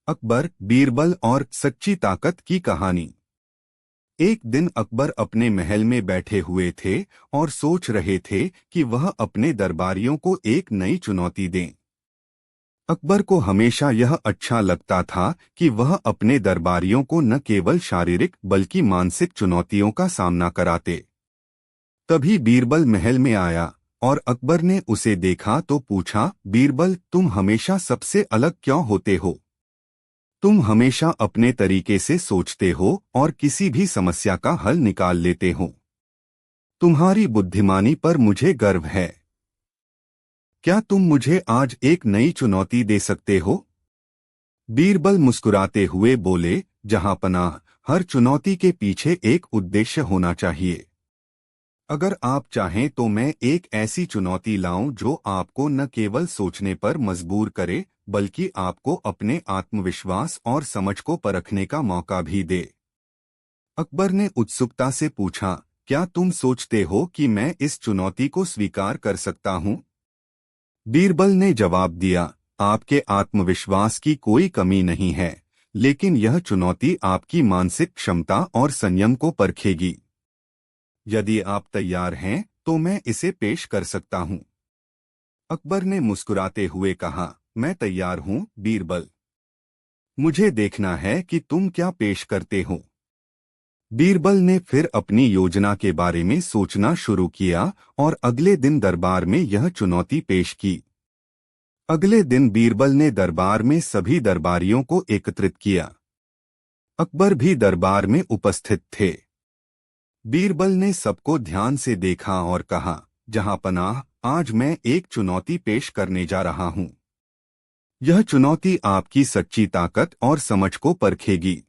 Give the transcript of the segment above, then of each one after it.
अकबर, बीरबल और सच्ची ताकत की कहानी। एक दिन अकबर अपने महल में बैठे हुए थे और सोच रहे थे कि वह अपने दरबारियों को एक नई चुनौती दें। अकबर को हमेशा यह अच्छा लगता था कि वह अपने दरबारियों को न केवल शारीरिक बल्कि मानसिक चुनौतियों का सामना कराते। तभी बीरबल महल में आया और अकबर ने उसे देखा तो पूछा, बीरबल, तुम हमेशा सबसे अलग क्यों होते हो? तुम हमेशा अपने तरीके से सोचते हो और किसी भी समस्या का हल निकाल लेते हो। तुम्हारी बुद्धिमानी पर मुझे गर्व है। क्या तुम मुझे आज एक नई चुनौती दे सकते हो? बीरबल मुस्कुराते हुए बोले, जहांपनाह, हर चुनौती के पीछे एक उद्देश्य होना चाहिए। अगर आप चाहें तो मैं एक ऐसी चुनौती लाऊं जो आपको न केवल सोचने पर मजबूर करे बल्कि आपको अपने आत्मविश्वास और समझ को परखने का मौका भी दे। अकबर ने उत्सुकता से पूछा, क्या तुम सोचते हो कि मैं इस चुनौती को स्वीकार कर सकता हूं? बीरबल ने जवाब दिया, आपके आत्मविश्वास की कोई कमी नहीं है, लेकिन यह चुनौती आपकी मानसिक क्षमता और संयम को परखेगी। यदि आप तैयार हैं तो मैं इसे पेश कर सकता हूं। अकबर ने मुस्कुराते हुए कहा, मैं तैयार हूं, बीरबल। मुझे देखना है कि तुम क्या पेश करते हो। बीरबल ने फिर अपनी योजना के बारे में सोचना शुरू किया और अगले दिन दरबार में यह चुनौती पेश की। अगले दिन बीरबल ने दरबार में सभी दरबारियों को एकत्रित किया। अकबर भी दरबार में उपस्थित थे। बीरबल ने सबको ध्यान से देखा और कहा, जहांपनाह, आज मैं एक चुनौती पेश करने जा रहा हूं। यह चुनौती आपकी सच्ची ताकत और समझ को परखेगी।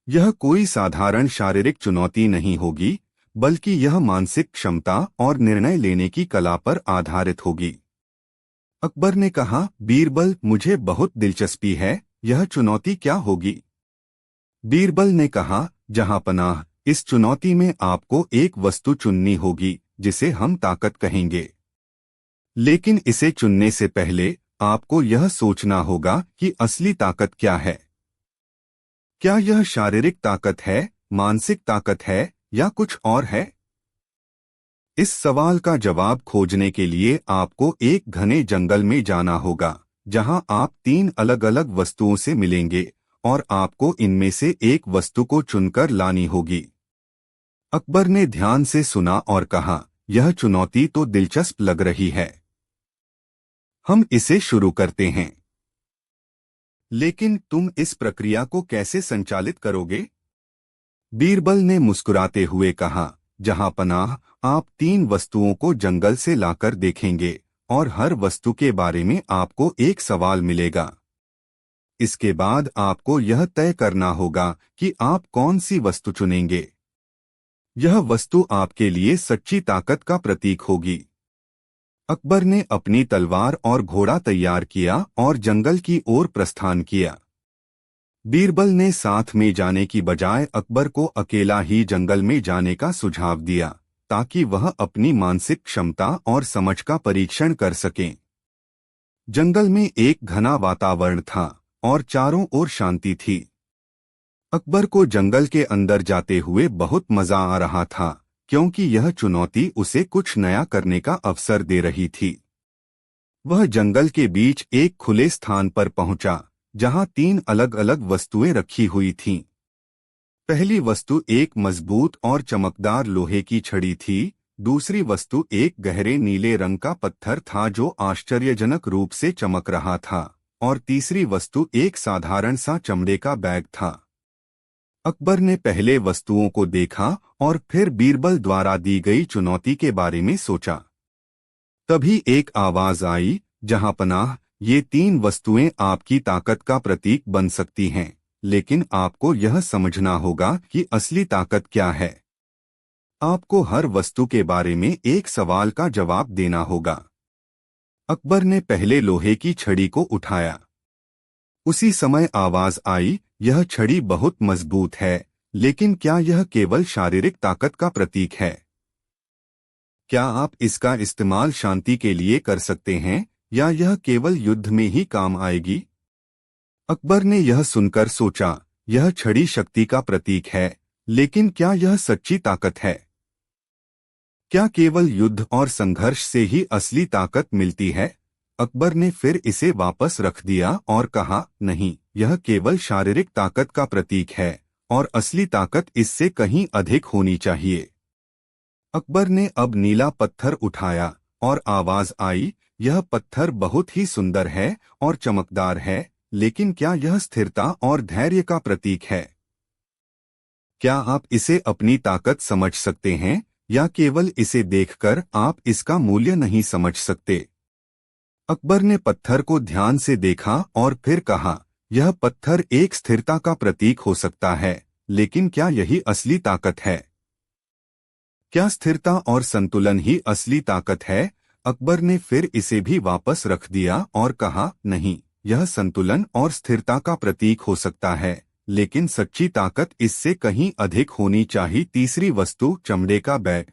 यह कोई साधारण शारीरिक चुनौती नहीं होगी, बल्कि यह मानसिक क्षमता और निर्णय लेने की कला पर आधारित होगी। अकबर ने कहा, बीरबल, मुझे बहुत दिलचस्पी है, यह चुनौती क्या होगी? बीरबल ने कहा, जहांपनाह, इस चुनौती में आपको एक वस्तु चुननी होगी जिसे हम ताकत कहेंगे। लेकिन इसे चुनने से पहले आपको यह सोचना होगा कि असली ताकत क्या है। क्या यह शारीरिक ताकत है, मानसिक ताकत है या कुछ और है? इस सवाल का जवाब खोजने के लिए आपको एक घने जंगल में जाना होगा, जहां आप 3 अलग-अलग वस्तुओं से मिलेंगे और आपको इनमें से एक वस्तु को चुनकर लानी होगी। अकबर ने ध्यान से सुना और कहा, यह चुनौती तो दिलचस्प लग रही है। हम इसे शुरू करते हैं। लेकिन तुम इस प्रक्रिया को कैसे संचालित करोगे? बीरबल ने मुस्कुराते हुए कहा, जहांपनाह, आप 3 वस्तुओं को जंगल से लाकर देखेंगे और हर वस्तु के बारे में आपको एक सवाल मिलेगा। इसके बाद आपको यह तय करना होगा कि आप कौन सी वस्तु चुनेंगे। यह वस्तु आपके लिए सच्ची ताकत का प्रतीक होगी। अकबर ने अपनी तलवार और घोड़ा तैयार किया और जंगल की ओर प्रस्थान किया। बीरबल ने साथ में जाने की बजाय अकबर को अकेला ही जंगल में जाने का सुझाव दिया, ताकि वह अपनी मानसिक क्षमता और समझ का परीक्षण कर सकें। जंगल में एक घना वातावरण था और चारों ओर शांति थी। अकबर को जंगल के अंदर जाते हुए बहुत मजा आ रहा था, क्योंकि यह चुनौती उसे कुछ नया करने का अवसर दे रही थी। वह जंगल के बीच एक खुले स्थान पर पहुंचा, जहां 3 अलग-अलग वस्तुएं रखी हुई थीं। पहली वस्तु एक मजबूत और चमकदार लोहे की छड़ी थी। दूसरी वस्तु एक गहरे नीले रंग का पत्थर था जो आश्चर्यजनक रूप से चमक रहा था, और तीसरी वस्तु एक साधारण सा चमड़े का बैग था। अकबर ने पहले वस्तुओं को देखा और फिर बीरबल द्वारा दी गई चुनौती के बारे में सोचा। तभी एक आवाज आई, जहांपनाह, ये 3 वस्तुएं आपकी ताकत का प्रतीक बन सकती हैं, लेकिन आपको यह समझना होगा कि असली ताकत क्या है। आपको हर वस्तु के बारे में एक सवाल का जवाब देना होगा। अकबर ने पहले लोहे की छड़ी को उठाया। उसी समय आवाज आई, यह छड़ी बहुत मजबूत है, लेकिन क्या यह केवल शारीरिक ताकत का प्रतीक है? क्या आप इसका इस्तेमाल शांति के लिए कर सकते हैं, या यह केवल युद्ध में ही काम आएगी? अकबर ने यह सुनकर सोचा, यह छड़ी शक्ति का प्रतीक है, लेकिन क्या यह सच्ची ताकत है? क्या केवल युद्ध और संघर्ष से ही असली ताकत मिलती है? अकबर ने फिर इसे वापस रख दिया और कहा, नहीं, यह केवल शारीरिक ताकत का प्रतीक है और असली ताकत इससे कहीं अधिक होनी चाहिए। अकबर ने अब नीला पत्थर उठाया और आवाज आई, यह पत्थर बहुत ही सुंदर है और चमकदार है, लेकिन क्या यह स्थिरता और धैर्य का प्रतीक है? क्या आप इसे अपनी ताकत समझ सकते हैं या केवल इसे देखकर आप इसका मूल्य नहीं समझ सकते? अकबर ने पत्थर को ध्यान से देखा और फिर कहा, यह पत्थर एक स्थिरता का प्रतीक हो सकता है, लेकिन क्या यही असली ताकत है? क्या स्थिरता और संतुलन ही असली ताकत है? अकबर ने फिर इसे भी वापस रख दिया और कहा, नहीं, यह संतुलन और स्थिरता का प्रतीक हो सकता है, लेकिन सच्ची ताकत इससे कहीं अधिक होनी चाहिए। तीसरी वस्तु, चमड़े का बैग।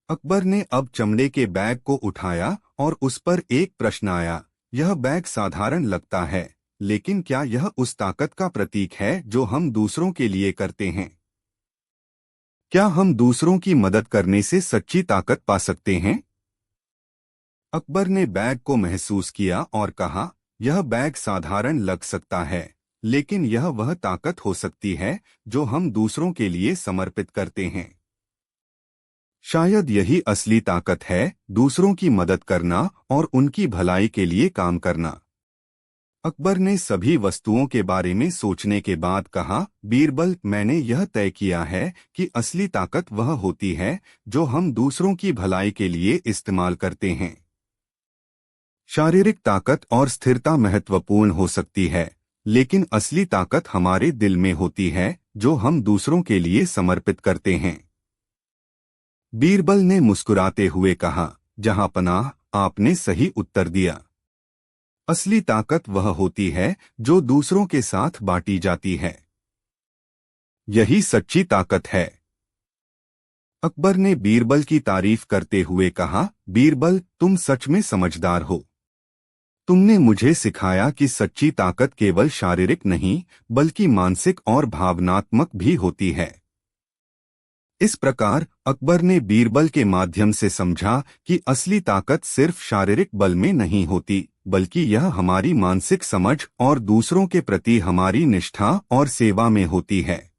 अकबर ने अब चमड़े के बैग को उठाया और उस पर एक प्रश्न आया, यह बैग साधारण लगता है, लेकिन क्या यह उस ताकत का प्रतीक है जो हम दूसरों के लिए करते हैं? क्या हम दूसरों की मदद करने से सच्ची ताकत पा सकते हैं? अकबर ने बैग को महसूस किया और कहा, यह बैग साधारण लग सकता है, लेकिन यह वह ताकत हो सकती है जो हम दूसरों के लिए समर्पित करते हैं। शायद यही असली ताकत है, दूसरों की मदद करना और उनकी भलाई के लिए काम करना। अकबर ने सभी वस्तुओं के बारे में सोचने के बाद कहा, बीरबल, मैंने यह तय किया है कि असली ताकत वह होती है जो हम दूसरों की भलाई के लिए इस्तेमाल करते हैं। शारीरिक ताकत और स्थिरता महत्वपूर्ण हो सकती है, लेकिन असली ताकत हमारे दिल में होती है जो हम दूसरों के लिए समर्पित करते हैं। बीरबल ने मुस्कुराते हुए कहा, जहां पनाह, आपने सही उत्तर दिया। असली ताकत वह होती है जो दूसरों के साथ बांटी जाती है। यही सच्ची ताकत है। अकबर ने बीरबल की तारीफ करते हुए कहा, बीरबल, तुम सच में समझदार हो। तुमने मुझे सिखाया कि सच्ची ताकत केवल शारीरिक नहीं, बल्कि मानसिक और भावनात्मक भी होती है। इस प्रकार अकबर ने बीरबल के माध्यम से समझा कि असली ताकत सिर्फ शारीरिक बल में नहीं होती, बल्कि यह हमारी मानसिक समझ और दूसरों के प्रति हमारी निष्ठा और सेवा में होती है।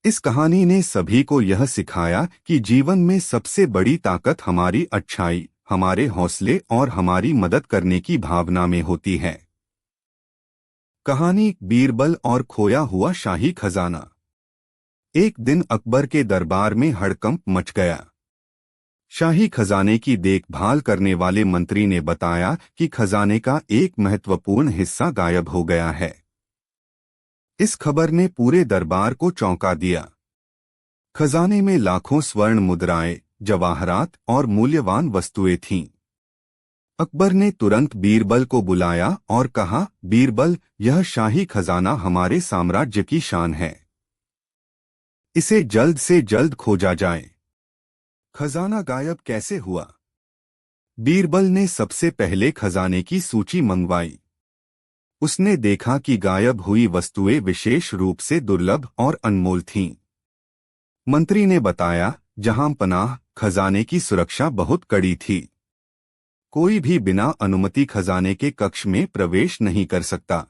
इस कहानी ने सभी को यह सिखाया कि जीवन में सबसे बड़ी ताकत हमारी अच्छाई, हमारे हौसले और हमारी मदद करने की भावना में होती है। कहानी, बीरबल और खोया हुआ शाही खजाना। एक दिन अकबर के दरबार में हड़कंप मच गया। शाही खजाने की देखभाल करने वाले मंत्री ने बताया कि खजाने का एक महत्वपूर्ण हिस्सा गायब हो गया है। इस खबर ने पूरे दरबार को चौंका दिया। खजाने में लाखों स्वर्ण मुद्राएं, जवाहरात और मूल्यवान वस्तुएं थीं। अकबर ने तुरंत बीरबल को बुलाया और कहा, बीरबल, यह शाही खजाना हमारे साम्राज्य की शान है। इसे जल्द से जल्द खोजा जाए। खजाना गायब कैसे हुआ? बीरबल ने सबसे पहले खजाने की सूची मंगवाई। उसने देखा कि गायब हुई वस्तुएं विशेष रूप से दुर्लभ और अनमोल थीं। मंत्री ने बताया, जहां पनाह, खजाने की सुरक्षा बहुत कड़ी थी। कोई भी बिना अनुमति खजाने के कक्ष में प्रवेश नहीं कर सकता।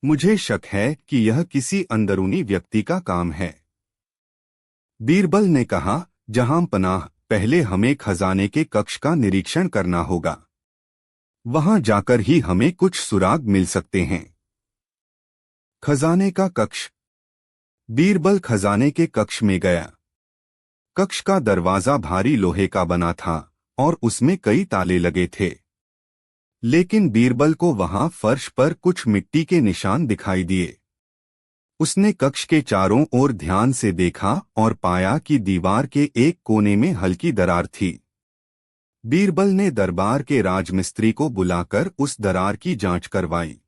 मुझे शक है कि यह किसी अंदरूनी व्यक्ति का काम है। बीरबल ने कहा, जहां पनाह, पहले हमें खजाने के कक्ष का निरीक्षण करना होगा। वहां जाकर ही हमें कुछ सुराग मिल सकते हैं। खजाने का कक्ष। बीरबल खजाने के कक्ष में गया। कक्ष का दरवाजा भारी लोहे का बना था और उसमें कई ताले लगे थे। लेकिन बीरबल को वहां फर्श पर कुछ मिट्टी के निशान दिखाई दिए। उसने कक्ष के चारों ओर ध्यान से देखा और पाया कि दीवार के एक कोने में हल्की दरार थी। बीरबल ने दरबार के राजमिस्त्री को बुलाकर उस दरार की जांच करवाई।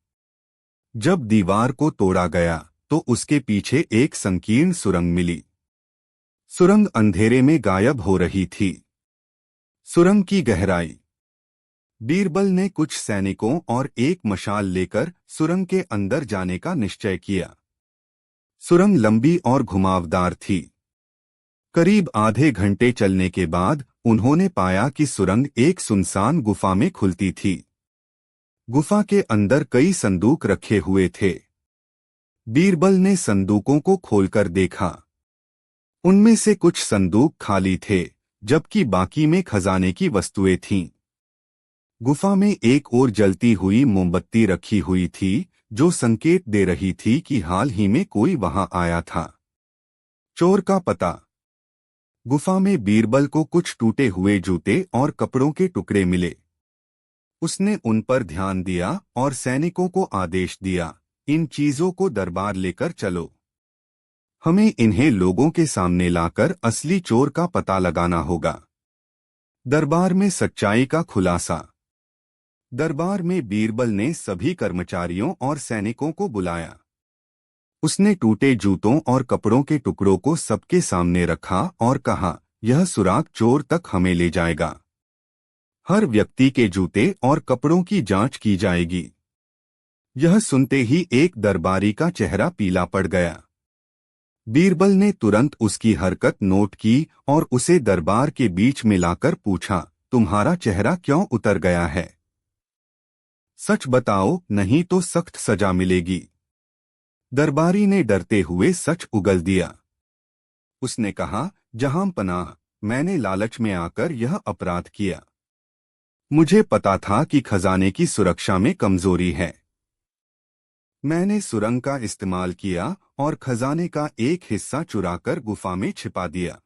जब दीवार को तोड़ा गया तो उसके पीछे एक संकीर्ण सुरंग मिली। सुरंग अंधेरे में गायब हो रही थी। सुरंग की गहराई बीरबल ने कुछ सैनिकों और एक मशाल लेकर सुरंग के अंदर जाने का निश्चय किया। सुरंग लंबी और घुमावदार थी। करीब आधे घंटे चलने के बाद उन्होंने पाया कि सुरंग एक सुनसान गुफा में खुलती थी। गुफा के अंदर कई संदूक रखे हुए थे। बीरबल ने संदूकों को खोलकर देखा। उनमें से कुछ संदूक खाली थे, जबकि बाकी में खजाने की वस्तुएं थीं। गुफा में एक और जलती हुई मोमबत्ती रखी हुई थी, जो संकेत दे रही थी कि हाल ही में कोई वहां आया था। चोर का पता। गुफा में बीरबल को कुछ टूटे हुए जूते और कपड़ों के टुकड़े मिले। उसने उन पर ध्यान दिया और सैनिकों को आदेश दिया, इन चीजों को दरबार लेकर चलो। हमें इन्हें लोगों के सामने लाकर असली चोर का पता लगाना होगा। दरबार में सच्चाई का खुलासा। दरबार में बीरबल ने सभी कर्मचारियों और सैनिकों को बुलाया। उसने टूटे जूतों और कपड़ों के टुकड़ों को सबके सामने रखा और कहा, यह सुराग चोर तक हमें ले जाएगा। हर व्यक्ति के जूते और कपड़ों की जांच की जाएगी। यह सुनते ही एक दरबारी का चेहरा पीला पड़ गया। बीरबल ने तुरंत उसकी हरकत नोट की और उसे दरबार के बीच में लाकर पूछा, तुम्हारा चेहरा क्यों उतर गया है? सच बताओ, नहीं तो सख्त सजा मिलेगी। दरबारी ने डरते हुए सच उगल दिया। उसने कहा, जहां पनाह, मैंने लालच में आकर यह अपराध किया। मुझे पता था कि खजाने की सुरक्षा में कमजोरी है। मैंने सुरंग का इस्तेमाल किया और खजाने का एक हिस्सा चुराकर गुफा में छिपा दिया,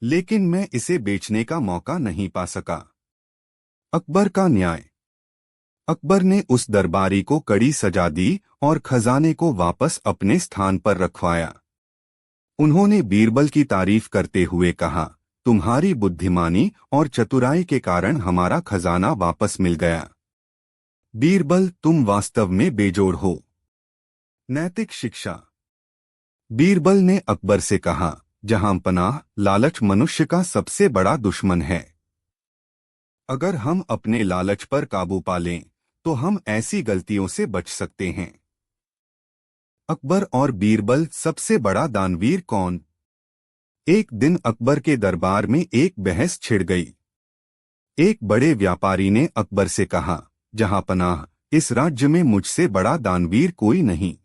लेकिन मैं इसे बेचने का मौका नहीं पा सका। अकबर का न्याय। अकबर ने उस दरबारी को कड़ी सजा दी और खजाने को वापस अपने स्थान पर रखवाया। उन्होंने बीरबल की तारीफ करते हुए कहा, तुम्हारी बुद्धिमानी और चतुराई के कारण हमारा खजाना वापस मिल गया। बीरबल, तुम वास्तव में बेजोड़ हो। नैतिक शिक्षा। बीरबल ने अकबर से कहा, जहां पनाह, लालच मनुष्य का सबसे बड़ा दुश्मन है। अगर हम अपने लालच पर काबू पा लें तो हम ऐसी गलतियों से बच सकते हैं। अकबर और बीरबल सबसे बड़ा दानवीर कौन? एक दिन अकबर के दरबार में एक बहस छिड़ गई। एक बड़े व्यापारी ने अकबर से कहा, जहां पनाह, इस राज्य में मुझसे बड़ा दानवीर कोई नहीं।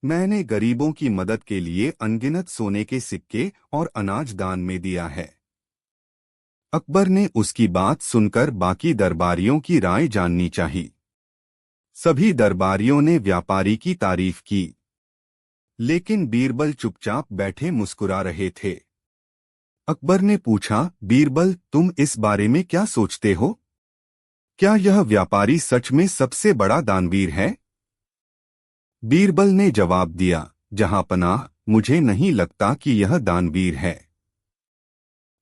मैंने गरीबों की मदद के लिए अनगिनत सोने के सिक्के और अनाज दान में दिया है। अकबर ने उसकी बात सुनकर बाकी दरबारियों की राय जाननी चाहिए। सभी दरबारियों ने व्यापारी की तारीफ की, लेकिन बीरबल चुपचाप बैठे मुस्कुरा रहे थे। अकबर ने पूछा, बीरबल, तुम इस बारे में क्या सोचते हो? क्या यह व्यापारी सच में सबसे बड़ा दानवीर है? बीरबल ने जवाब दिया, जहां पनाह, मुझे नहीं लगता कि यह दानवीर है।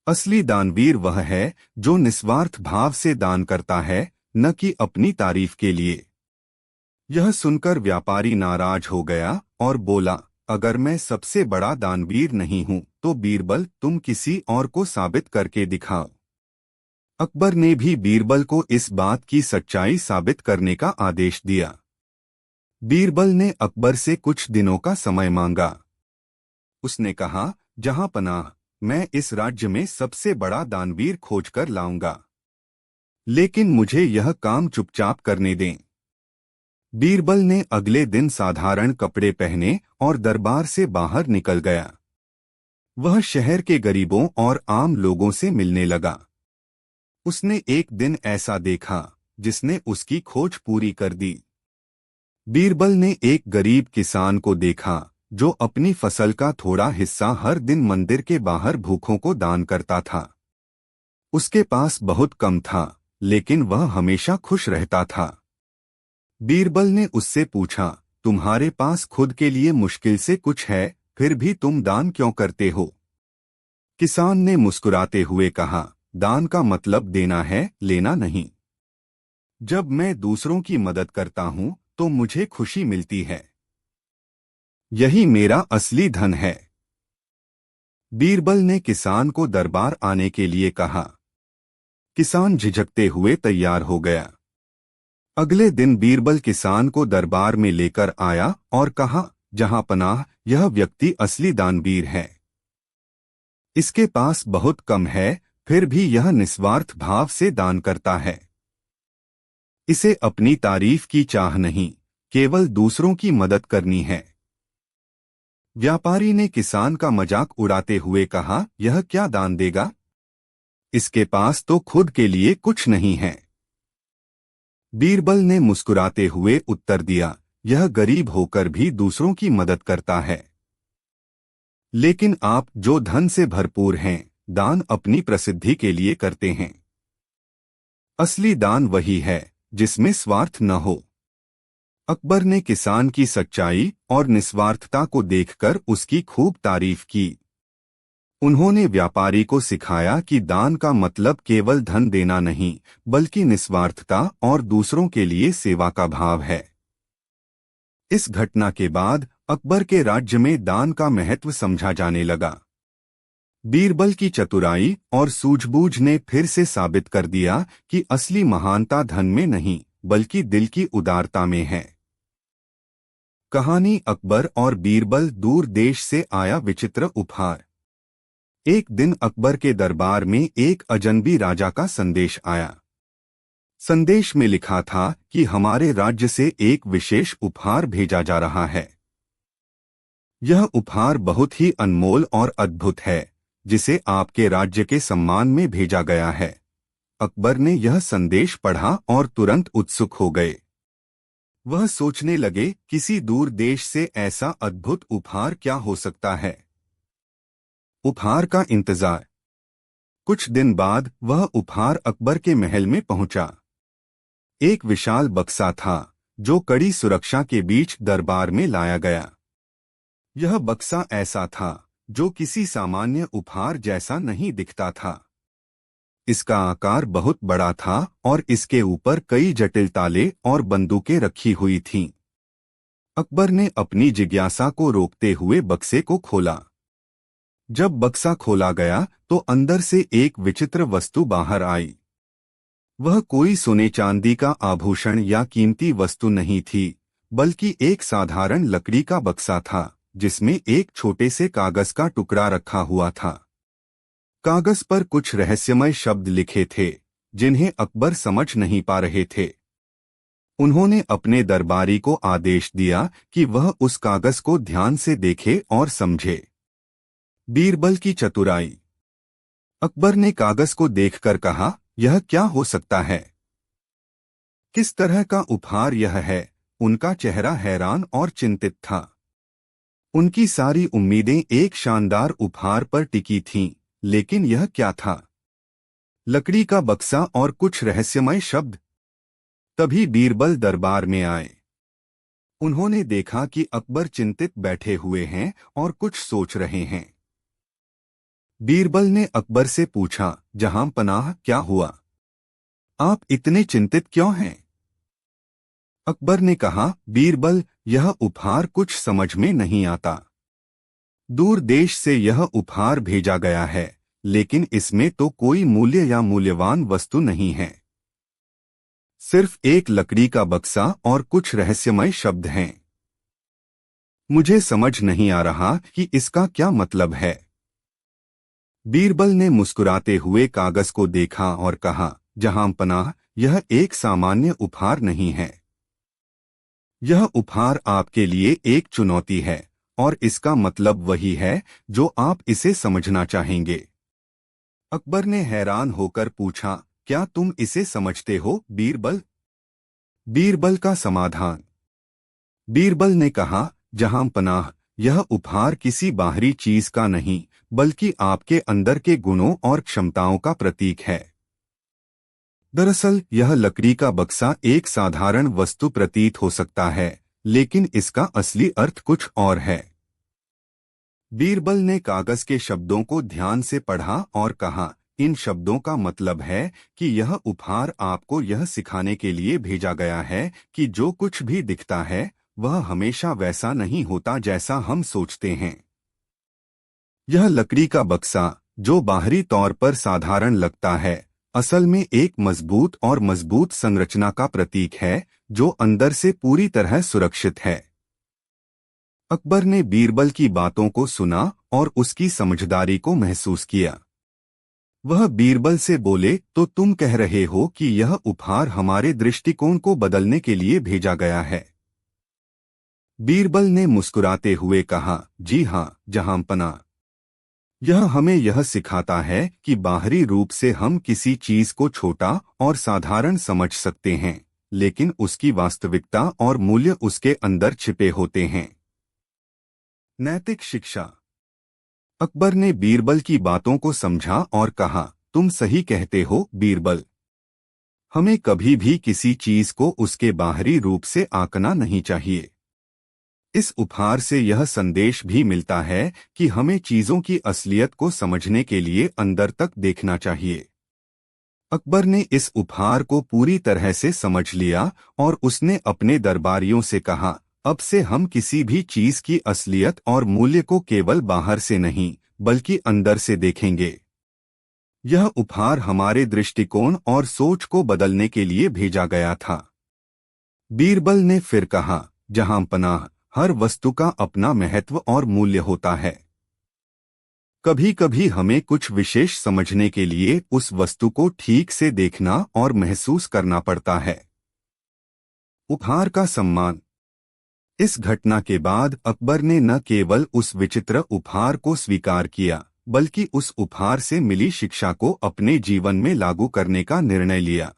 असली दानवीर वह है जो निस्वार्थ भाव से दान करता है, न कि अपनी तारीफ के लिए। यह सुनकर व्यापारी नाराज हो गया और बोला, अगर मैं सबसे बड़ा दानवीर नहीं हूं तो बीरबल, तुम किसी और को साबित करके दिखाओ। अकबर ने भी बीरबल को इस बात की सच्चाई साबित करने का आदेश दिया। बीरबल ने अकबर से कुछ दिनों का समय मांगा। उसने कहा, जहां पनाह, मैं इस राज्य में सबसे बड़ा दानवीर खोजकर लाऊंगा, लेकिन मुझे यह काम चुपचाप करने दें। बीरबल ने अगले दिन साधारण कपड़े पहने और दरबार से बाहर निकल गया। वह शहर के गरीबों और आम लोगों से मिलने लगा। उसने एक दिन ऐसा देखा जिसने उसकी खोज पूरी कर दी। बीरबल ने एक गरीब किसान को देखा जो अपनी फसल का थोड़ा हिस्सा हर दिन मंदिर के बाहर भूखों को दान करता था। उसके पास बहुत कम था, लेकिन वह हमेशा खुश रहता था। बीरबल ने उससे पूछा, तुम्हारे पास खुद के लिए मुश्किल से कुछ है, फिर भी तुम दान क्यों करते हो? किसान ने मुस्कुराते हुए कहा, दान का मतलब देना है, लेना नहीं। जब मैं दूसरों की मदद करता हूं तो मुझे खुशी मिलती है। यही मेरा असली धन है। बीरबल ने किसान को दरबार आने के लिए कहा। किसान झिझकते हुए तैयार हो गया। अगले दिन बीरबल किसान को दरबार में लेकर आया और कहा, जहां पनाह, यह व्यक्ति असली दानवीर है। इसके पास बहुत कम है, फिर भी यह निस्वार्थ भाव से दान करता है। इसे अपनी तारीफ की चाह नहीं, केवल दूसरों की मदद करनी है। व्यापारी ने किसान का मजाक उड़ाते हुए कहा, यह क्या दान देगा? इसके पास तो खुद के लिए कुछ नहीं है। बीरबल ने मुस्कुराते हुए उत्तर दिया, यह गरीब होकर भी दूसरों की मदद करता है। लेकिन आप जो धन से भरपूर हैं, दान अपनी प्रसिद्धि के लिए करते हैं। असली दान वही है जिसमें स्वार्थ न हो। अकबर ने किसान की सच्चाई और निस्वार्थता को देखकर उसकी खूब तारीफ की। उन्होंने व्यापारी को सिखाया कि दान का मतलब केवल धन देना नहीं, बल्कि निस्वार्थता और दूसरों के लिए सेवा का भाव है। इस घटना के बाद अकबर के राज्य में दान का महत्व समझा जाने लगा। बीरबल की चतुराई और सूझबूझ ने फिर से साबित कर दिया कि असली महानता धन में नहीं, बल्कि दिल की उदारता में है। कहानी अकबर और बीरबल। दूर देश से आया विचित्र उपहार। एक दिन अकबर के दरबार में एक अजनबी राजा का संदेश आया। संदेश में लिखा था कि हमारे राज्य से एक विशेष उपहार भेजा जा रहा है। यह उपहार बहुत ही अनमोल और अद्भुत है, जिसे आपके राज्य के सम्मान में भेजा गया है। अकबर ने यह संदेश पढ़ा और तुरंत उत्सुक हो गए। वह सोचने लगे, किसी दूर देश से ऐसा अद्भुत उपहार क्या हो सकता है। उपहार का इंतजार। कुछ दिन बाद वह उपहार अकबर के महल में पहुंचा। एक विशाल बक्सा था, जो कड़ी सुरक्षा के बीच दरबार में लाया गया। यह बक्सा ऐसा था जो किसी सामान्य उपहार जैसा नहीं दिखता था। इसका आकार बहुत बड़ा था और इसके ऊपर कई जटिल ताले और बंदूकें रखी हुई थीं। अकबर ने अपनी जिज्ञासा को रोकते हुए बक्से को खोला। जब बक्सा खोला गया तो अंदर से एक विचित्र वस्तु बाहर आई। वह कोई सोने चांदी का आभूषण या कीमती वस्तु नहीं थी, बल्कि एक साधारण लकड़ी का बक्सा था, जिसमें एक छोटे से कागज का टुकड़ा रखा हुआ था। कागज पर कुछ रहस्यमय शब्द लिखे थे, जिन्हें अकबर समझ नहीं पा रहे थे। उन्होंने अपने दरबारी को आदेश दिया कि वह उस कागज को ध्यान से देखे और समझे। बीरबल की चतुराई। अकबर ने कागज को देखकर कहा, यह क्या हो सकता है? किस तरह का उपहार यह है? उनका चेहरा हैरान और चिंतित था। उनकी सारी उम्मीदें एक शानदार उपहार पर टिकी थीं, लेकिन यह क्या था? लकड़ी का बक्सा और कुछ रहस्यमय शब्द। तभी बीरबल दरबार में आए। उन्होंने देखा कि अकबर चिंतित बैठे हुए हैं और कुछ सोच रहे हैं। बीरबल ने अकबर से पूछा, जहां पनाह, क्या हुआ? आप इतने चिंतित क्यों हैं? अकबर ने कहा, बीरबल, यह उपहार कुछ समझ में नहीं आता। दूर देश से यह उपहार भेजा गया है, लेकिन इसमें तो कोई मूल्य या मूल्यवान वस्तु नहीं है। सिर्फ एक लकड़ी का बक्सा और कुछ रहस्यमय शब्द हैं। मुझे समझ नहीं आ रहा कि इसका क्या मतलब है। बीरबल ने मुस्कुराते हुए कागज को देखा और कहा, जहां पनाह, यह एक सामान्य उपहार नहीं है। यह उपहार आपके लिए एक चुनौती है, और इसका मतलब वही है जो आप इसे समझना चाहेंगे। अकबर ने हैरान होकर पूछा, क्या तुम इसे समझते हो, बीरबल? बीरबल का समाधान। बीरबल ने कहा, जहां पनाह, यह उपहार किसी बाहरी चीज का नहीं, बल्कि आपके अंदर के गुणों और क्षमताओं का प्रतीक है। दरअसल यह लकड़ी का बक्सा एक साधारण वस्तु प्रतीत हो सकता है, लेकिन इसका असली अर्थ कुछ और है। बीरबल ने कागज के शब्दों को ध्यान से पढ़ा और कहा, इन शब्दों का मतलब है कि यह उपहार आपको यह सिखाने के लिए भेजा गया है कि जो कुछ भी दिखता है, वह हमेशा वैसा नहीं होता जैसा हम सोचते हैं। यह लकड़ी का बक्सा, जो बाहरी तौर पर साधारण लगता है, असल में एक मजबूत और मजबूत संरचना का प्रतीक है जो अंदर से पूरी तरह सुरक्षित है। अकबर ने बीरबल की बातों को सुना और उसकी समझदारी को महसूस किया। वह बीरबल से बोले, तो तुम कह रहे हो कि यह उपहार हमारे दृष्टिकोण को बदलने के लिए भेजा गया है? बीरबल ने मुस्कुराते हुए कहा, जी हाँ जहांपना। यह हमें यह सिखाता है कि बाहरी रूप से हम किसी चीज को छोटा और साधारण समझ सकते हैं, लेकिन उसकी वास्तविकता और मूल्य उसके अंदर छिपे होते हैं। नैतिक शिक्षा। अकबर ने बीरबल की बातों को समझा और कहा, तुम सही कहते हो बीरबल। हमें कभी भी किसी चीज को उसके बाहरी रूप से आंकना नहीं चाहिए। इस उपहार से यह संदेश भी मिलता है कि हमें चीजों की असलियत को समझने के लिए अंदर तक देखना चाहिए। अकबर ने इस उपहार को पूरी तरह से समझ लिया और उसने अपने दरबारियों से कहा, अब से हम किसी भी चीज की असलियत और मूल्य को केवल बाहर से नहीं बल्कि अंदर से देखेंगे। यह उपहार हमारे दृष्टिकोण और सोच को बदलने के लिए भेजा गया था। बीरबल ने फिर कहा, जहांपनाह, हर वस्तु का अपना महत्व और मूल्य होता है। कभी कभी हमें कुछ विशेष समझने के लिए उस वस्तु को ठीक से देखना और महसूस करना पड़ता है। उपहार का सम्मान। इस घटना के बाद अकबर ने न केवल उस विचित्र उपहार को स्वीकार किया बल्कि उस उपहार से मिली शिक्षा को अपने जीवन में लागू करने का निर्णय लिया।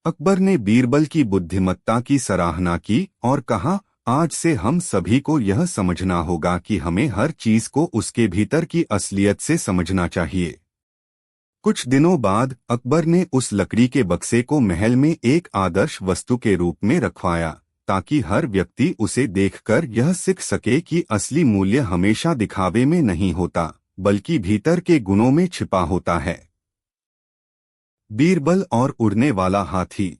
अकबर ने बीरबल की बुद्धिमत्ता की सराहना की और कहा, आज से हम सभी को यह समझना होगा कि हमें हर चीज को उसके भीतर की असलियत से समझना चाहिए। कुछ दिनों बाद अकबर ने उस लकड़ी के बक्से को महल में एक आदर्श वस्तु के रूप में रखवाया ताकि हर व्यक्ति उसे देखकर यह सीख सके कि असली मूल्य हमेशा दिखावे में नहीं होता बल्कि भीतर के गुणों में छिपा होता है। बीरबल और उड़ने वाला हाथी।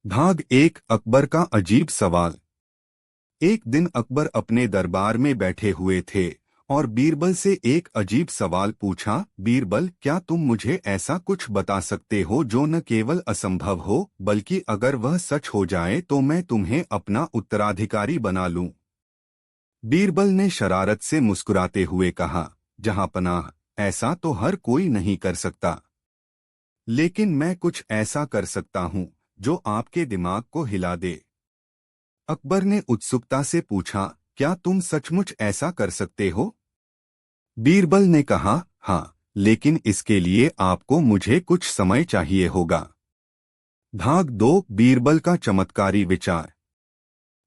भाग 1। अकबर का अजीब सवाल। एक दिन अकबर अपने दरबार में बैठे हुए थे और बीरबल से एक अजीब सवाल पूछा, बीरबल, क्या तुम मुझे ऐसा कुछ बता सकते हो जो न केवल असंभव हो बल्कि अगर वह सच हो जाए तो मैं तुम्हें अपना उत्तराधिकारी बना लूं? बीरबल ने शरारत से मुस्कुराते हुए कहा, जहांपनाह, ऐसा तो हर कोई नहीं कर सकता, लेकिन मैं कुछ ऐसा कर सकता हूं जो आपके दिमाग को हिला दे। अकबर ने उत्सुकता से पूछा, क्या तुम सचमुच ऐसा कर सकते हो? बीरबल ने कहा, हाँ, लेकिन इसके लिए आपको मुझे कुछ समय चाहिए होगा। भाग 2। बीरबल का चमत्कारी विचार।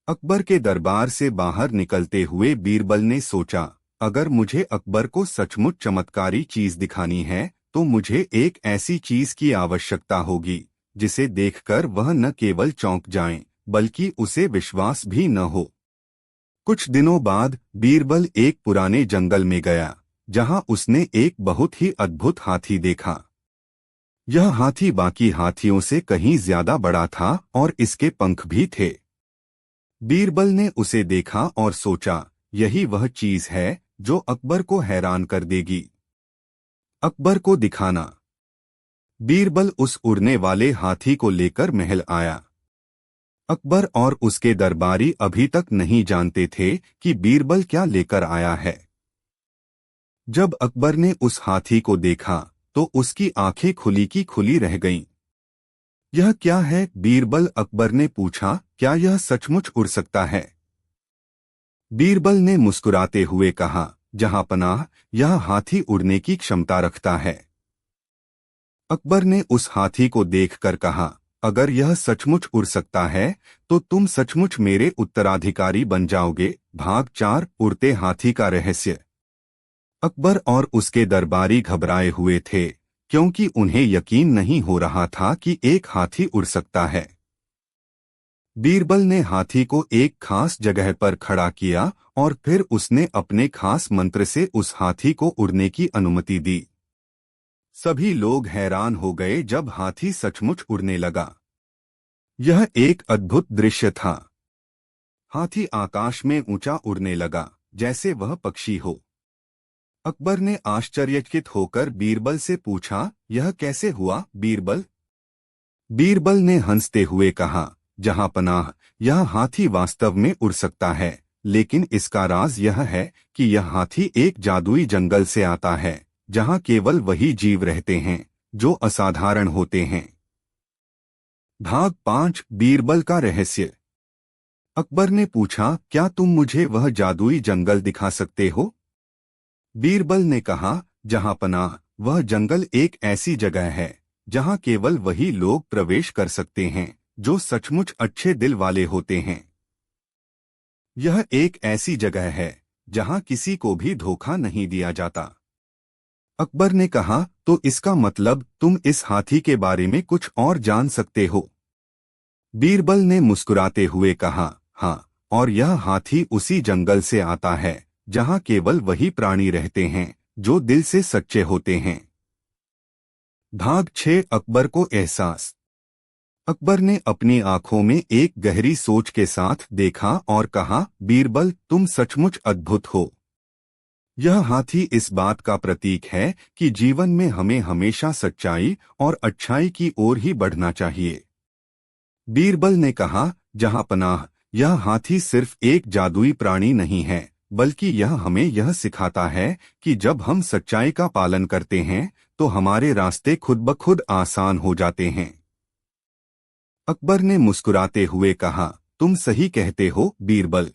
अकबर के दरबार से बाहर निकलते हुए बीरबल ने सोचा, अगर मुझे अकबर को सचमुच चमत्कारी चीज दिखानी है तो मुझे एक ऐसी चीज की आवश्यकता होगी जिसे देखकर वह न केवल चौंक जाएं बल्कि उसे विश्वास भी न हो। कुछ दिनों बाद बीरबल एक पुराने जंगल में गया जहां उसने एक बहुत ही अद्भुत हाथी देखा। यह हाथी बाकी हाथियों से कहीं ज्यादा बड़ा था और इसके पंख भी थे। बीरबल ने उसे देखा और सोचा, यही वह चीज है जो अकबर को हैरान कर देगी। अकबर को दिखाना। बीरबल उस उड़ने वाले हाथी को लेकर महल आया। अकबर और उसके दरबारी अभी तक नहीं जानते थे कि बीरबल क्या लेकर आया है। जब अकबर ने उस हाथी को देखा तो उसकी आंखें खुली की खुली रह गईं। यह क्या है? बीरबल अकबर ने पूछा, क्या यह सचमुच उड़ सकता है? बीरबल ने मुस्कुराते हुए कहा, जहांपनाह, यह हाथी उड़ने की क्षमता रखता है। अकबर ने उस हाथी को देखकर कहा, अगर यह सचमुच उड़ सकता है तो तुम सचमुच मेरे उत्तराधिकारी बन जाओगे। भाग 4। उड़ते हाथी का रहस्य। अकबर और उसके दरबारी घबराए हुए थे क्योंकि उन्हें यकीन नहीं हो रहा था कि एक हाथी उड़ सकता है। बीरबल ने हाथी को एक खास जगह पर खड़ा किया और फिर उसने अपने खास मंत्र से उस हाथी को उड़ने की अनुमति दी। सभी लोग हैरान हो गए जब हाथी सचमुच उड़ने लगा। यह एक अद्भुत दृश्य था। हाथी आकाश में ऊंचा उड़ने लगा जैसे वह पक्षी हो। अकबर ने आश्चर्यचकित होकर बीरबल से पूछा, यह कैसे हुआ बीरबल? बीरबल ने हंसते हुए कहा, जहां पनाह, यह हाथी वास्तव में उड़ सकता है, लेकिन इसका राज यह है कि यह हाथी एक जादुई जंगल से आता है, जहां केवल वही जीव रहते हैं जो असाधारण होते हैं। भाग 5 बीरबल का रहस्य। अकबर ने पूछा, क्या तुम मुझे वह जादुई जंगल दिखा सकते हो? बीरबल ने कहा, जहां पनाह, वह जंगल एक ऐसी जगह है जहां केवल वही लोग प्रवेश कर सकते हैं जो सचमुच अच्छे दिल वाले होते हैं। यह एक ऐसी जगह है जहां किसी को भी धोखा नहीं दिया जाता। अकबर ने कहा, तो इसका मतलब तुम इस हाथी के बारे में कुछ और जान सकते हो? बीरबल ने मुस्कुराते हुए कहा, हाँ, और यह हाथी उसी जंगल से आता है जहां केवल वही प्राणी रहते हैं जो दिल से सच्चे होते हैं। भाग 6 अकबर को एहसास। अकबर ने अपनी आंखों में एक गहरी सोच के साथ देखा और कहा, बीरबल, तुम सचमुच अद्भुत हो। यह हाथी इस बात का प्रतीक है कि जीवन में हमें हमेशा सच्चाई और अच्छाई की ओर ही बढ़ना चाहिए। बीरबल ने कहा, जहां पनाह, यह हाथी सिर्फ एक जादुई प्राणी नहीं है, बल्कि यह हमें यह सिखाता है कि जब हम सच्चाई का पालन करते हैं तो हमारे रास्ते खुद ब खुद आसान हो जाते हैं। अकबर ने मुस्कुराते हुए कहा, तुम सही कहते हो बीरबल।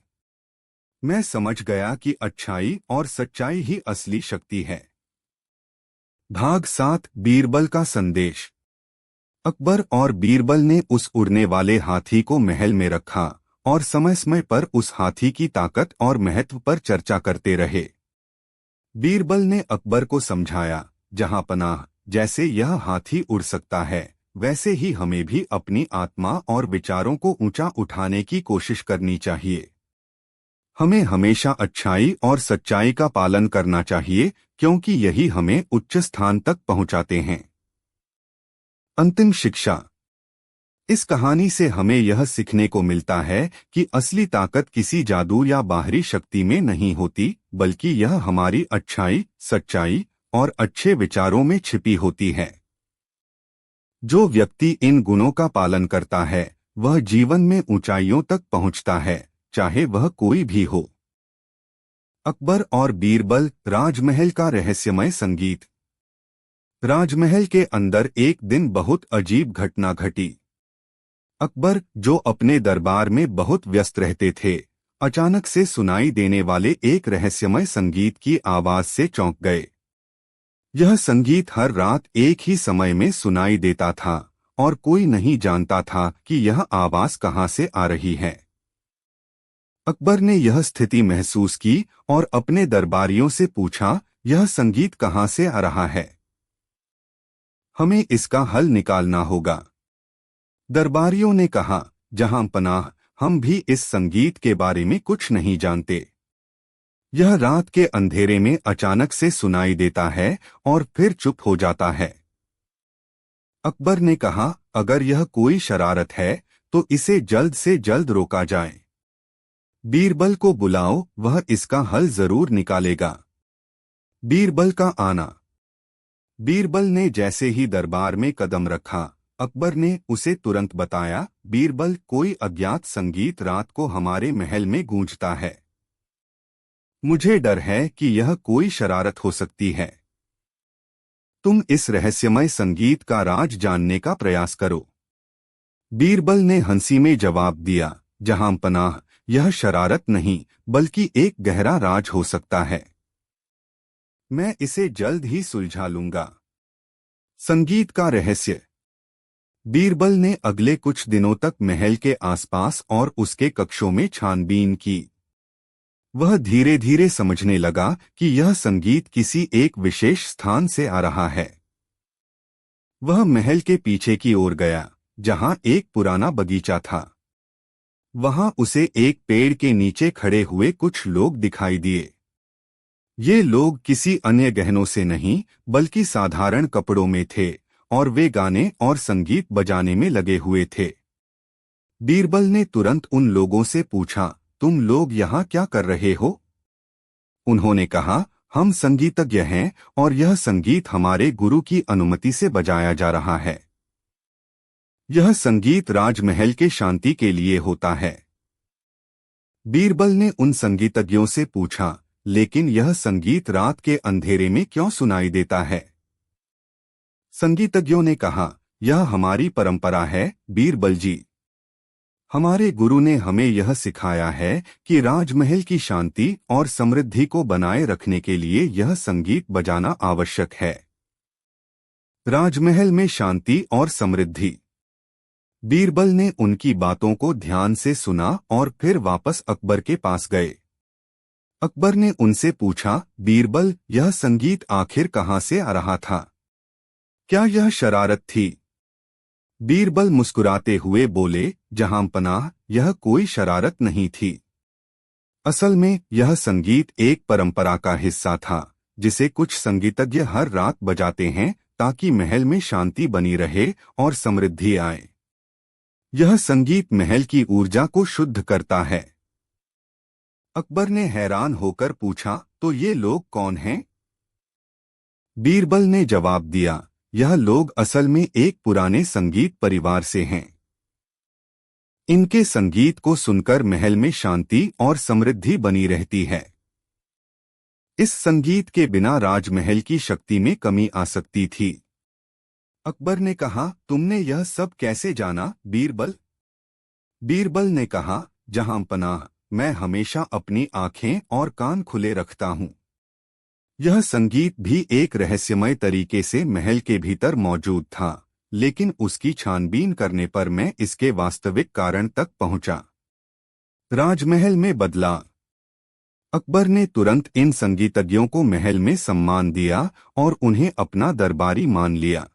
मैं समझ गया कि अच्छाई और सच्चाई ही असली शक्ति है। भाग 7 बीरबल का संदेश। अकबर और बीरबल ने उस उड़ने वाले हाथी को महल में रखा और समय समय पर उस हाथी की ताकत और महत्व पर चर्चा करते रहे। बीरबल ने अकबर को समझाया, जहां पनाह, जैसे यह हाथी उड़ सकता है, वैसे ही हमें भी अपनी आत्मा और विचारों को ऊंचा उठाने की कोशिश करनी चाहिए। हमें हमेशा अच्छाई और सच्चाई का पालन करना चाहिए, क्योंकि यही हमें उच्च स्थान तक पहुंचाते हैं। अंतिम शिक्षा। इस कहानी से हमें यह सीखने को मिलता है कि असली ताकत किसी जादू या बाहरी शक्ति में नहीं होती, बल्कि यह हमारी अच्छाई, सच्चाई और अच्छे विचारों में छिपी होती है। जो व्यक्ति इन गुणों का पालन करता है, वह जीवन में ऊंचाइयों तक पहुंचता है, चाहे वह कोई भी हो। अकबर और बीरबल, राजमहल का रहस्यमय संगीत। राजमहल के अंदर एक दिन बहुत अजीब घटना घटी। अकबर, जो अपने दरबार में बहुत व्यस्त रहते थे, अचानक से सुनाई देने वाले एक रहस्यमय संगीत की आवाज से चौंक गए। यह संगीत हर रात एक ही समय में सुनाई देता था और कोई नहीं जानता था कि यह आवाज कहां से आ रही है। अकबर ने यह स्थिति महसूस की और अपने दरबारियों से पूछा, यह संगीत कहां से आ रहा है? हमें इसका हल निकालना होगा। दरबारियों ने कहा, जहां पनाह, हम भी इस संगीत के बारे में कुछ नहीं जानते। यह रात के अंधेरे में अचानक से सुनाई देता है और फिर चुप हो जाता है। अकबर ने कहा, अगर यह कोई शरारत है तो इसे जल्द से जल्द रोका जाए। बीरबल को बुलाओ, वह इसका हल जरूर निकालेगा। बीरबल का आना। बीरबल ने जैसे ही दरबार में कदम रखा, अकबर ने उसे तुरंत बताया, बीरबल, कोई अज्ञात संगीत रात को हमारे महल में गूंजता है। मुझे डर है कि यह कोई शरारत हो सकती है। तुम इस रहस्यमय संगीत का राज जानने का प्रयास करो। बीरबल ने हंसी में जवाब दिया, जहां पनाह, यह शरारत नहीं बल्कि एक गहरा राज हो सकता है। मैं इसे जल्द ही सुलझा लूंगा। संगीत का रहस्य। बीरबल ने अगले कुछ दिनों तक महल के आसपास और उसके कक्षों में छानबीन की। वह धीरे धीरे समझने लगा कि यह संगीत किसी एक विशेष स्थान से आ रहा है। वह महल के पीछे की ओर गया, जहां एक पुराना बगीचा था। वहां उसे एक पेड़ के नीचे खड़े हुए कुछ लोग दिखाई दिए। ये लोग किसी अन्य गहनों से नहीं बल्कि साधारण कपड़ों में थे और वे गाने और संगीत बजाने में लगे हुए थे। बीरबल ने तुरंत उन लोगों से पूछा, तुम लोग यहाँ क्या कर रहे हो? उन्होंने कहा, हम संगीतज्ञ हैं और यह संगीत हमारे गुरु की अनुमति से बजाया जा रहा है। यह संगीत राजमहल के शांति के लिए होता है। बीरबल ने उन संगीतज्ञों से पूछा, लेकिन यह संगीत रात के अंधेरे में क्यों सुनाई देता है? संगीतज्ञों ने कहा, यह हमारी परंपरा है बीरबल जी। हमारे गुरु ने हमें यह सिखाया है कि राजमहल की शांति और समृद्धि को बनाए रखने के लिए यह संगीत बजाना आवश्यक है। राजमहल में शांति और समृद्धि। बीरबल ने उनकी बातों को ध्यान से सुना और फिर वापस अकबर के पास गए। अकबर ने उनसे पूछा, बीरबल, यह संगीत आखिर कहाँ से आ रहा था? क्या यह शरारत थी? बीरबल मुस्कुराते हुए बोले, जहांपनाह, यह कोई शरारत नहीं थी। असल में यह संगीत एक परंपरा का हिस्सा था जिसे कुछ संगीतज्ञ हर रात बजाते हैं ताकि महल में शांति बनी रहे और समृद्धि आए। यह संगीत महल की ऊर्जा को शुद्ध करता है। अकबर ने हैरान होकर पूछा, तो ये लोग कौन हैं? बीरबल ने जवाब दिया, यह लोग असल में एक पुराने संगीत परिवार से हैं। इनके संगीत को सुनकर महल में शांति और समृद्धि बनी रहती है। इस संगीत के बिना राजमहल की शक्ति में कमी आ सकती थी। अकबर ने कहा, तुमने यह सब कैसे जाना बीरबल? बीरबल ने कहा, जहांपनाह, मैं हमेशा अपनी आंखें और कान खुले रखता हूँ। यह संगीत भी एक रहस्यमय तरीके से महल के भीतर मौजूद था, लेकिन उसकी छानबीन करने पर मैं इसके वास्तविक कारण तक पहुंचा। राजमहल में बदलाव। अकबर ने तुरंत इन संगीतज्ञों को महल में सम्मान दिया और उन्हें अपना दरबारी मान लिया।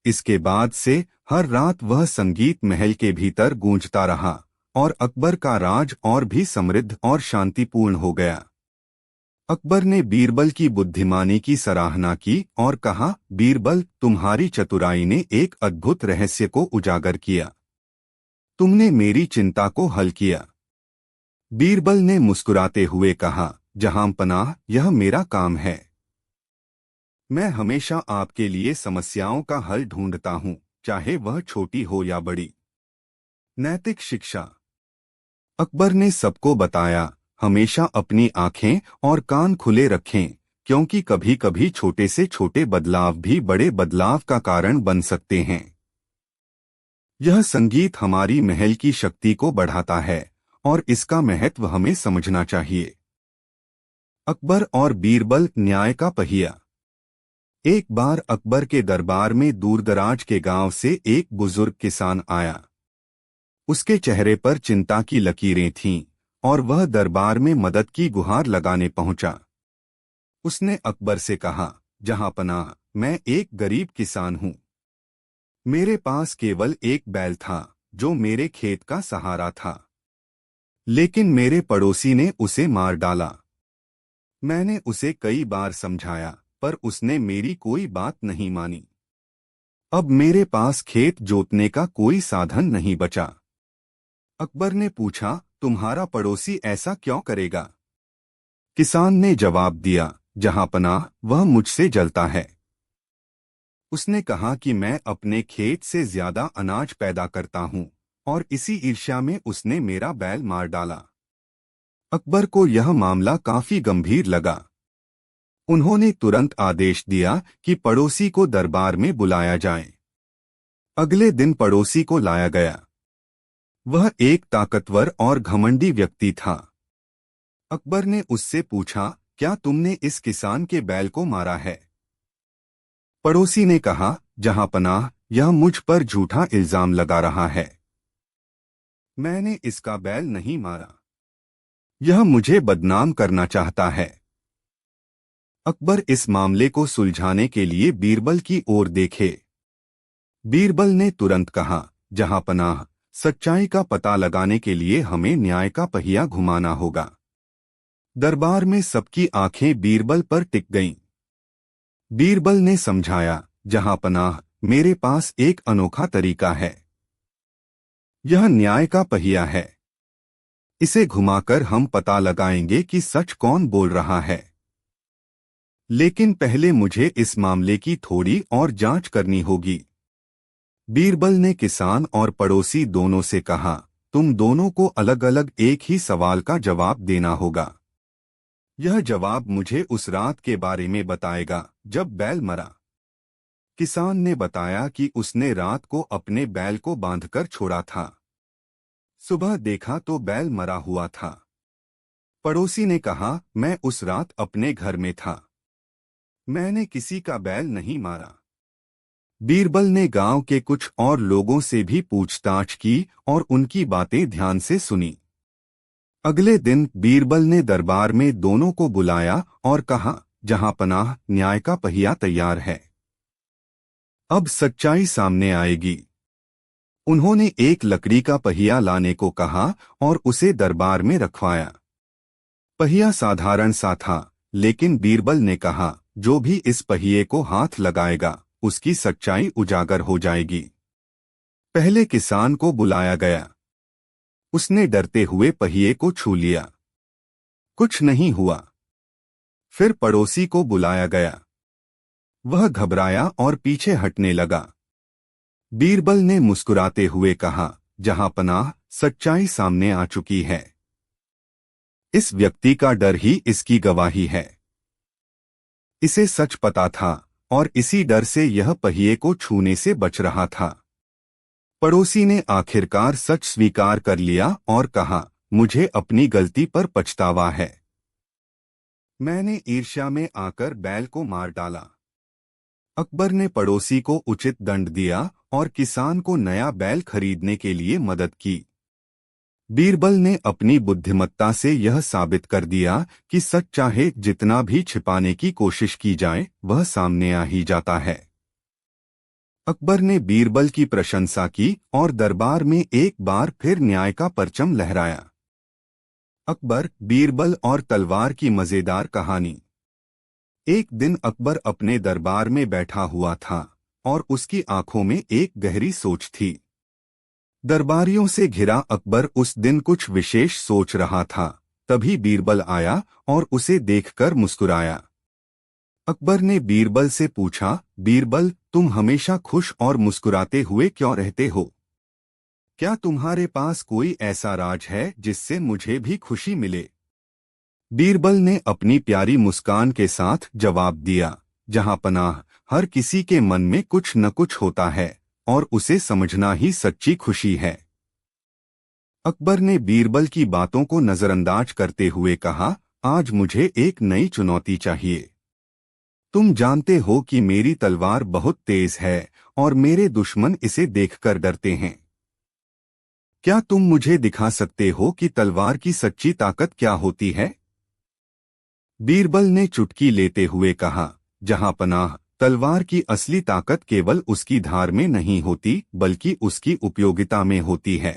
इसके बाद से हर रात वह संगीत महल के भीतर गूंजता रहा और अकबर का राज और भी समृद्ध और शांतिपूर्ण हो गया। अकबर ने बीरबल की बुद्धिमानी की सराहना की और कहा, बीरबल, तुम्हारी चतुराई ने एक अद्भुत रहस्य को उजागर किया। तुमने मेरी चिंता को हल किया। बीरबल ने मुस्कुराते हुए कहा, जहांपनाह, यह मेरा काम है। मैं हमेशा आपके लिए समस्याओं का हल ढूंढता हूं, चाहे वह छोटी हो या बड़ी। नैतिक शिक्षा। अकबर ने सबको बताया, हमेशा अपनी आंखें और कान खुले रखें, क्योंकि कभी कभी छोटे से छोटे बदलाव भी बड़े बदलाव का कारण बन सकते हैं। यह संगीत हमारी महल की शक्ति को बढ़ाता है और इसका महत्व हमें समझना चाहिए। अकबर और बीरबल, न्याय का पहिया। एक बार अकबर के दरबार में दूरदराज के गांव से एक बुजुर्ग किसान आया। उसके चेहरे पर चिंता की लकीरें थीं और वह दरबार में मदद की गुहार लगाने पहुंचा। उसने अकबर से कहा, जहांपनाह, मैं एक गरीब किसान हूं। मेरे पास केवल एक बैल था जो मेरे खेत का सहारा था, लेकिन मेरे पड़ोसी ने उसे मार डाला। मैंने उसे कई बार समझाया, पर उसने मेरी कोई बात नहीं मानी। अब मेरे पास खेत जोतने का कोई साधन नहीं बचा। अकबर ने पूछा, तुम्हारा पड़ोसी ऐसा क्यों करेगा? किसान ने जवाब दिया, जहांपनाह, वह मुझसे जलता है। उसने कहा कि मैं अपने खेत से ज्यादा अनाज पैदा करता हूं और इसी ईर्ष्या में उसने मेरा बैल मार डाला। अकबर को यह मामला काफी गंभीर लगा। उन्होंने तुरंत आदेश दिया कि पड़ोसी को दरबार में बुलाया जाए। अगले दिन पड़ोसी को लाया गया। वह एक ताकतवर और घमंडी व्यक्ति था। अकबर ने उससे पूछा, क्या तुमने इस किसान के बैल को मारा है? पड़ोसी ने कहा, जहांपनाह, यह मुझ पर झूठा इल्जाम लगा रहा है। मैंने इसका बैल नहीं मारा। यह मुझे बदनाम करना चाहता है। अकबर इस मामले को सुलझाने के लिए बीरबल की ओर देखे। बीरबल ने तुरंत कहा, जहांपनाह, सच्चाई का पता लगाने के लिए हमें न्याय का पहिया घुमाना होगा। दरबार में सबकी आंखें बीरबल पर टिक गईं। बीरबल ने समझाया, जहांपनाह, मेरे पास एक अनोखा तरीका है। यह न्याय का पहिया है। इसे घुमाकर हम पता लगाएंगे कि सच कौन बोल रहा है। लेकिन पहले मुझे इस मामले की थोड़ी और जांच करनी होगी। बीरबल ने किसान और पड़ोसी दोनों से कहा, तुम दोनों को अलग अलग एक ही सवाल का जवाब देना होगा। यह जवाब मुझे उस रात के बारे में बताएगा जब बैल मरा। किसान ने बताया कि उसने रात को अपने बैल को बांधकर छोड़ा था। सुबह देखा तो बैल मरा हुआ था। पड़ोसी ने कहा, मैं उस रात अपने घर में था। मैंने किसी का बैल नहीं मारा। बीरबल ने गांव के कुछ और लोगों से भी पूछताछ की और उनकी बातें ध्यान से सुनी। अगले दिन बीरबल ने दरबार में दोनों को बुलाया और कहा, जहांपनाह, न्याय का पहिया तैयार है। अब सच्चाई सामने आएगी। उन्होंने एक लकड़ी का पहिया लाने को कहा और उसे दरबार में रखवाया। पहिया साधारण सा था, लेकिन बीरबल ने कहा, जो भी इस पहिए को हाथ लगाएगा उसकी सच्चाई उजागर हो जाएगी। पहले किसान को बुलाया गया। उसने डरते हुए पहिए को छू लिया। कुछ नहीं हुआ। फिर पड़ोसी को बुलाया गया। वह घबराया और पीछे हटने लगा। बीरबल ने मुस्कुराते हुए कहा, जहांपनाह, सच्चाई सामने आ चुकी है। इस व्यक्ति का डर ही इसकी गवाही है। इसे सच पता था और इसी डर से यह पहिए को छूने से बच रहा था। पड़ोसी ने आखिरकार सच स्वीकार कर लिया और कहा, मुझे अपनी गलती पर पछतावा है। मैंने ईर्ष्या में आकर बैल को मार डाला। अकबर ने पड़ोसी को उचित दंड दिया और किसान को नया बैल खरीदने के लिए मदद की। बीरबल ने अपनी बुद्धिमत्ता से यह साबित कर दिया कि सच चाहे जितना भी छिपाने की कोशिश की जाए वह सामने आ ही जाता है। अकबर ने बीरबल की प्रशंसा की और दरबार में एक बार फिर न्याय का परचम लहराया। अकबर, बीरबल और तलवार की मजेदार कहानी। एक दिन अकबर अपने दरबार में बैठा हुआ था और उसकी आंखों में एक गहरी सोच थी। दरबारियों से घिरा अकबर उस दिन कुछ विशेष सोच रहा था। तभी बीरबल आया और उसे देखकर मुस्कुराया। अकबर ने बीरबल से पूछा, बीरबल, तुम हमेशा खुश और मुस्कुराते हुए क्यों रहते हो? क्या तुम्हारे पास कोई ऐसा राज है जिससे मुझे भी खुशी मिले? बीरबल ने अपनी प्यारी मुस्कान के साथ जवाब दिया, जहांपनाह, हर किसी के मन में कुछ न कुछ होता है और उसे समझना ही सच्ची खुशी है। अकबर ने बीरबल की बातों को नजरअंदाज करते हुए कहा, आज मुझे एक नई चुनौती चाहिए। तुम जानते हो कि मेरी तलवार बहुत तेज है और मेरे दुश्मन इसे देखकर डरते हैं। क्या तुम मुझे दिखा सकते हो कि तलवार की सच्ची ताकत क्या होती है? बीरबल ने चुटकी लेते हुए कहा, जहांपनाह, तलवार की असली ताकत केवल उसकी धार में नहीं होती बल्कि उसकी उपयोगिता में होती है।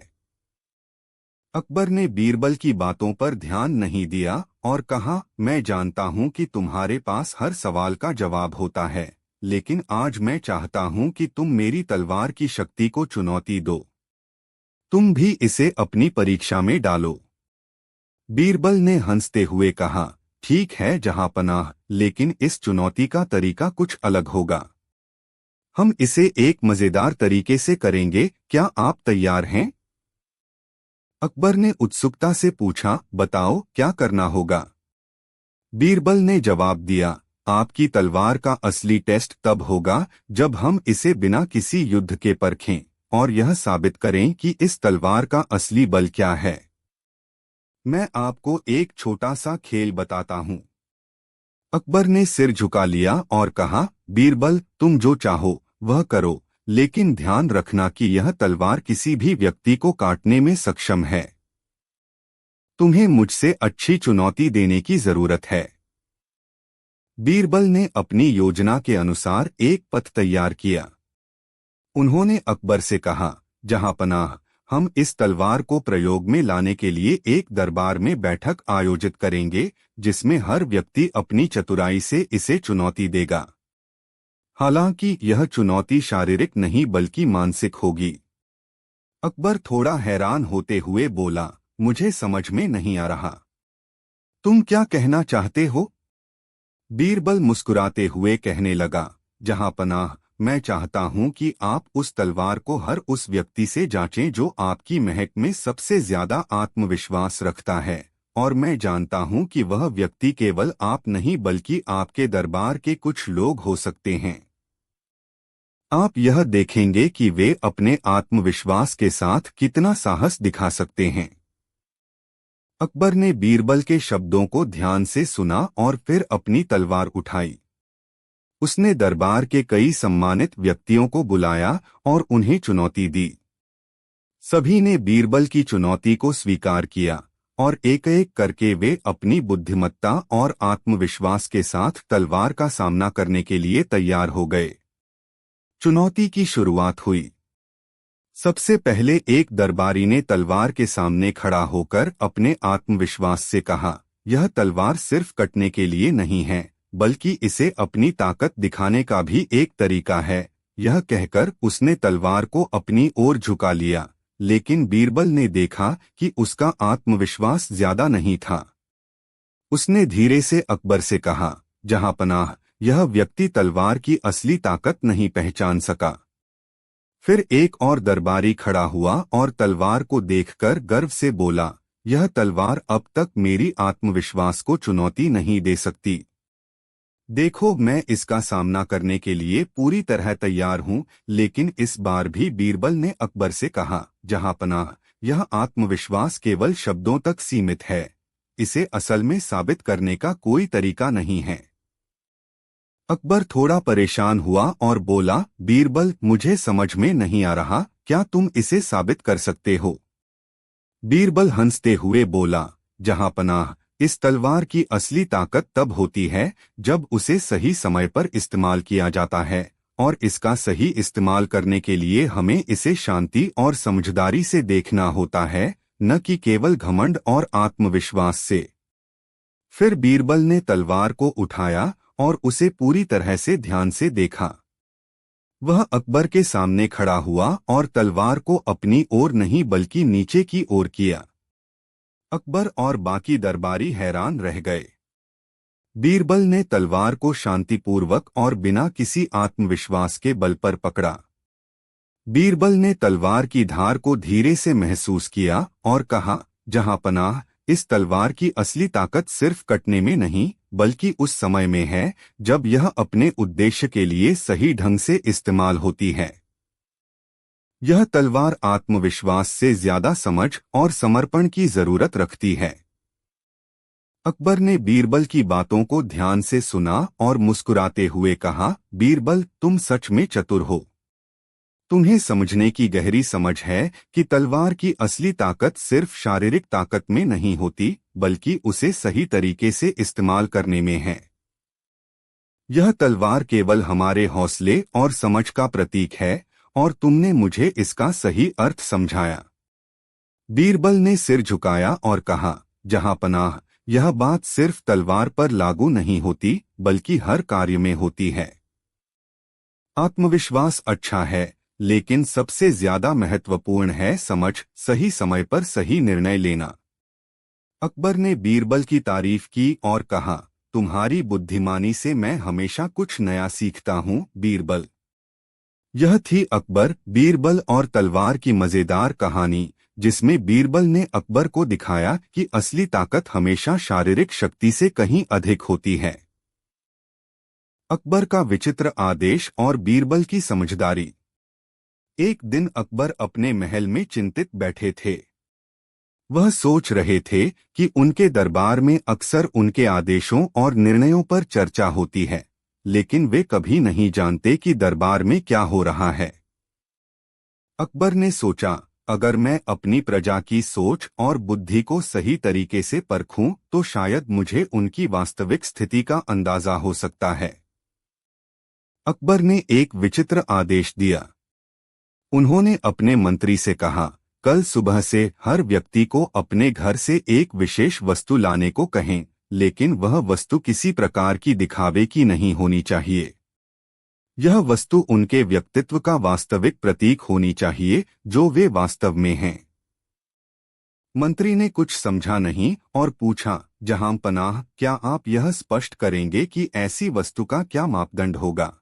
अकबर ने बीरबल की बातों पर ध्यान नहीं दिया और कहा, मैं जानता हूं कि तुम्हारे पास हर सवाल का जवाब होता है, लेकिन आज मैं चाहता हूं कि तुम मेरी तलवार की शक्ति को चुनौती दो। तुम भी इसे अपनी परीक्षा में डालो। बीरबल ने हंसते हुए कहा, ठीक है जहांपनाह, लेकिन इस चुनौती का तरीका कुछ अलग होगा। हम इसे एक मजेदार तरीके से करेंगे, क्या आप तैयार हैं? अकबर ने उत्सुकता से पूछा, बताओ क्या करना होगा? बीरबल ने जवाब दिया, आपकी तलवार का असली टेस्ट तब होगा जब हम इसे बिना किसी युद्ध के परखें और यह साबित करें कि इस तलवार का असली बल क्या है। मैं आपको एक छोटा सा खेल बताता हूं। अकबर ने सिर झुका लिया और कहा, बीरबल, तुम जो चाहो वह करो, लेकिन ध्यान रखना कि यह तलवार किसी भी व्यक्ति को काटने में सक्षम है। तुम्हें मुझसे अच्छी चुनौती देने की जरूरत है। बीरबल ने अपनी योजना के अनुसार एक पथ तैयार किया। उन्होंने अकबर से कहा, जहांपनाह, हम इस तलवार को प्रयोग में लाने के लिए एक दरबार में बैठक आयोजित करेंगे जिसमें हर व्यक्ति अपनी चतुराई से इसे चुनौती देगा। हालांकि यह चुनौती शारीरिक नहीं बल्कि मानसिक होगी। अकबर थोड़ा हैरान होते हुए बोला, मुझे समझ में नहीं आ रहा। तुम क्या कहना चाहते हो? बीरबल मुस्कुराते हुए कहने लगा, जहां पनाह, मैं चाहता हूं कि आप उस तलवार को हर उस व्यक्ति से जांचें जो आपकी महक में सबसे ज्यादा आत्मविश्वास रखता है, और मैं जानता हूं कि वह व्यक्ति केवल आप नहीं बल्कि आपके दरबार के कुछ लोग हो सकते हैं। आप यह देखेंगे कि वे अपने आत्मविश्वास के साथ कितना साहस दिखा सकते हैं। अकबर ने बीरबल के शब्दों को ध्यान से सुना और फिर अपनी तलवार उठाई। उसने दरबार के कई सम्मानित व्यक्तियों को बुलाया और उन्हें चुनौती दी। सभी ने बीरबल की चुनौती को स्वीकार किया और एक एक करके वे अपनी बुद्धिमत्ता और आत्मविश्वास के साथ तलवार का सामना करने के लिए तैयार हो गए। चुनौती की शुरुआत हुई। सबसे पहले एक दरबारी ने तलवार के सामने खड़ा होकर अपने आत्मविश्वास से कहा, यह तलवार सिर्फ कटने के लिए नहीं है, बल्कि इसे अपनी ताकत दिखाने का भी एक तरीका है। यह कहकर उसने तलवार को अपनी ओर झुका लिया, लेकिन बीरबल ने देखा कि उसका आत्मविश्वास ज्यादा नहीं था। उसने धीरे से अकबर से कहा, जहांपनाह, यह व्यक्ति तलवार की असली ताकत नहीं पहचान सका। फिर एक और दरबारी खड़ा हुआ और तलवार को देखकर गर्व से बोला, यह तलवार अब तक मेरी आत्मविश्वास को चुनौती नहीं दे सकती। देखो, मैं इसका सामना करने के लिए पूरी तरह तैयार हूं। लेकिन इस बार भी बीरबल ने अकबर से कहा, जहांपनाह, यह आत्मविश्वास केवल शब्दों तक सीमित है, इसे असल में साबित करने का कोई तरीका नहीं है। अकबर थोड़ा परेशान हुआ और बोला, बीरबल, मुझे समझ में नहीं आ रहा, क्या तुम इसे साबित कर सकते हो? बीरबल हंसते हुए बोला, जहांपनाह, इस तलवार की असली ताकत तब होती है जब उसे सही समय पर इस्तेमाल किया जाता है, और इसका सही इस्तेमाल करने के लिए हमें इसे शांति और समझदारी से देखना होता है, न कि केवल घमंड और आत्मविश्वास से। फिर बीरबल ने तलवार को उठाया और उसे पूरी तरह से ध्यान से देखा। वह अकबर के सामने खड़ा हुआ और तलवार को अपनी ओर नहीं बल्कि नीचे की ओर किया। अकबर और बाकी दरबारी हैरान रह गए। बीरबल ने तलवार को शांतिपूर्वक और बिना किसी आत्मविश्वास के बल पर पकड़ा। बीरबल ने तलवार की धार को धीरे से महसूस किया और कहा, जहांपनाह, इस तलवार की असली ताकत सिर्फ कटने में नहीं बल्कि उस समय में है जब यह अपने उद्देश्य के लिए सही ढंग से इस्तेमाल होती है। यह तलवार आत्मविश्वास से ज्यादा समझ और समर्पण की जरूरत रखती है। अकबर ने बीरबल की बातों को ध्यान से सुना और मुस्कुराते हुए कहा, बीरबल, तुम सच में चतुर हो। तुम्हें समझने की गहरी समझ है कि तलवार की असली ताकत सिर्फ शारीरिक ताकत में नहीं होती बल्कि उसे सही तरीके से इस्तेमाल करने में है। यह तलवार केवल हमारे हौसले और समझ का प्रतीक है और तुमने मुझे इसका सही अर्थ समझाया। बीरबल ने सिर झुकाया और कहा, जहांपनाह, यह बात सिर्फ तलवार पर लागू नहीं होती बल्कि हर कार्य में होती है। आत्मविश्वास अच्छा है, लेकिन सबसे ज्यादा महत्वपूर्ण है समझ, सही समय पर सही निर्णय लेना। अकबर ने बीरबल की तारीफ की और कहा, तुम्हारी बुद्धिमानी से मैं हमेशा कुछ नया सीखता हूँ, बीरबल। यह थी अकबर, बीरबल और तलवार की मजेदार कहानी, जिसमें बीरबल ने अकबर को दिखाया कि असली ताकत हमेशा शारीरिक शक्ति से कहीं अधिक होती है। अकबर का विचित्र आदेश और बीरबल की समझदारी। एक दिन अकबर अपने महल में चिंतित बैठे थे। वह सोच रहे थे कि उनके दरबार में अक्सर उनके आदेशों और निर्णयों पर चर्चा होती है, लेकिन वे कभी नहीं जानते कि दरबार में क्या हो रहा है। अकबर ने सोचा, अगर मैं अपनी प्रजा की सोच और बुद्धि को सही तरीके से परखूं तो शायद मुझे उनकी वास्तविक स्थिति का अंदाजा हो सकता है। अकबर ने एक विचित्र आदेश दिया। उन्होंने अपने मंत्री से कहा, कल सुबह से हर व्यक्ति को अपने घर से एक विशेष वस्तु लाने को कहें, लेकिन वह वस्तु किसी प्रकार की दिखावे की नहीं होनी चाहिए। यह वस्तु उनके व्यक्तित्व का वास्तविक प्रतीक होनी चाहिए जो वे वास्तव में हैं। मंत्री ने कुछ समझा नहीं और पूछा, जहां पनाह, क्या आप यह स्पष्ट करेंगे कि ऐसी वस्तु का क्या मापदंड होगा?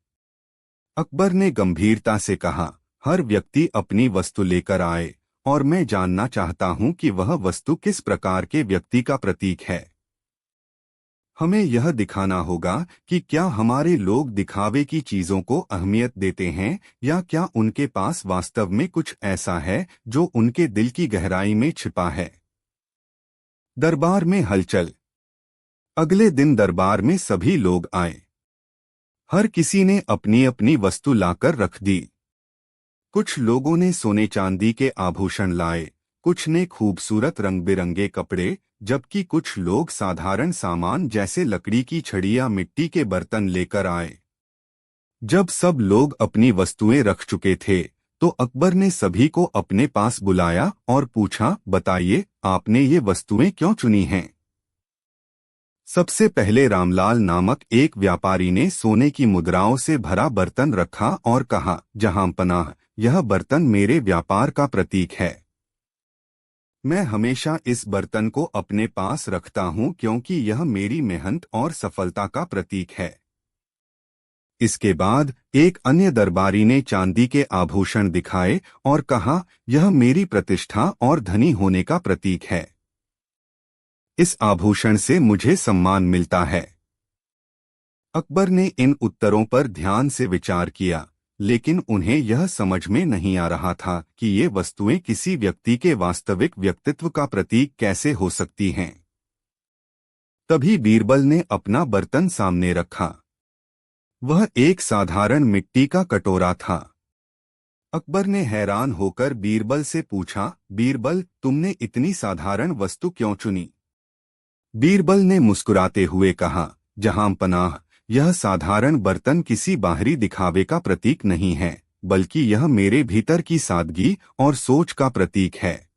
अकबर ने गंभीरता से कहा, हर व्यक्ति अपनी वस्तु लेकर आए और मैं जानना चाहता हूं कि वह वस्तु किस प्रकार के व्यक्ति का प्रतीक है। हमें यह दिखाना होगा कि क्या हमारे लोग दिखावे की चीजों को अहमियत देते हैं या क्या उनके पास वास्तव में कुछ ऐसा है जो उनके दिल की गहराई में छिपा है। दरबार में हलचल। अगले दिन दरबार में सभी लोग आए। हर किसी ने अपनी अपनी वस्तु लाकर रख दी। कुछ लोगों ने सोने चांदी के आभूषण लाए, कुछ ने खूबसूरत रंग बिरंगे कपड़े, जबकि कुछ लोग साधारण सामान जैसे लकड़ी की छड़ी या मिट्टी के बर्तन लेकर आए। जब सब लोग अपनी वस्तुएं रख चुके थे तो अकबर ने सभी को अपने पास बुलाया और पूछा, बताइए, आपने ये वस्तुएं क्यों चुनी हैं? सबसे पहले रामलाल नामक एक व्यापारी ने सोने की मुद्राओं से भरा बर्तन रखा और कहा, जहां पनाह, यह बर्तन मेरे व्यापार का प्रतीक है। मैं हमेशा इस बर्तन को अपने पास रखता हूं क्योंकि यह मेरी मेहनत और सफलता का प्रतीक है। इसके बाद एक अन्य दरबारी ने चांदी के आभूषण दिखाए और कहा, यह मेरी प्रतिष्ठा और धनी होने का प्रतीक है। इस आभूषण से मुझे सम्मान मिलता है। अकबर ने इन उत्तरों पर ध्यान से विचार किया, लेकिन उन्हें यह समझ में नहीं आ रहा था कि ये वस्तुएं किसी व्यक्ति के वास्तविक व्यक्तित्व का प्रतीक कैसे हो सकती हैं। तभी बीरबल ने अपना बर्तन सामने रखा। वह एक साधारण मिट्टी का कटोरा था। अकबर ने हैरान होकर बीरबल से पूछा, बीरबल, तुमने इतनी साधारण वस्तु क्यों चुनी? बीरबल ने मुस्कुराते हुए कहा, जहां पनाह, यह साधारण बर्तन किसी बाहरी दिखावे का प्रतीक नहीं है, बल्कि यह मेरे भीतर की सादगी और सोच का प्रतीक है।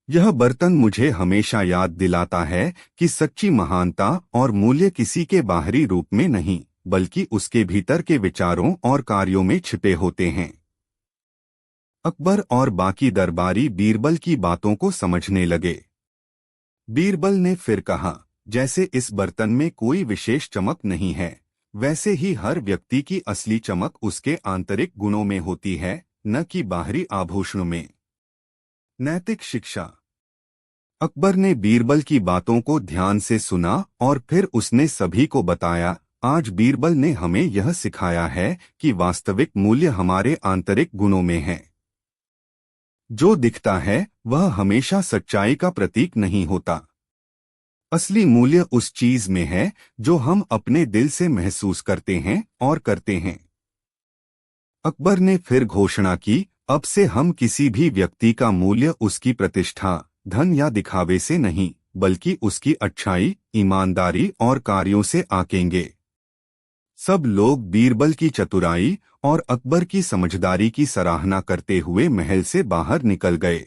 यह बर्तन मुझे हमेशा याद दिलाता है कि सच्ची महानता और मूल्य किसी के बाहरी रूप में नहीं, बल्कि उसके भीतर के विचारों और कार्यों में छिपे होते हैं। अकबर और बाकी दरबारी बीरबल की बातों को समझने लगे। बीरबल ने फिर कहा, जैसे इस बर्तन में कोई विशेष चमक नहीं है, वैसे ही हर व्यक्ति की असली चमक उसके आंतरिक गुणों में होती है, न कि बाहरी आभूषणों में। नैतिक शिक्षा। अकबर ने बीरबल की बातों को ध्यान से सुना और फिर उसने सभी को बताया, आज बीरबल ने हमें यह सिखाया है कि वास्तविक मूल्य हमारे आंतरिक गुणों में है। जो दिखता है वह हमेशा सच्चाई का प्रतीक नहीं होता। असली मूल्य उस चीज में है जो हम अपने दिल से महसूस करते हैं और करते हैं। अकबर ने फिर घोषणा की, अब से हम किसी भी व्यक्ति का मूल्य उसकी प्रतिष्ठा, धन या दिखावे से नहीं, बल्कि उसकी अच्छाई, ईमानदारी और कार्यों से आंकेंगे। सब लोग बीरबल की चतुराई और अकबर की समझदारी की सराहना करते हुए महल से बाहर निकल गए।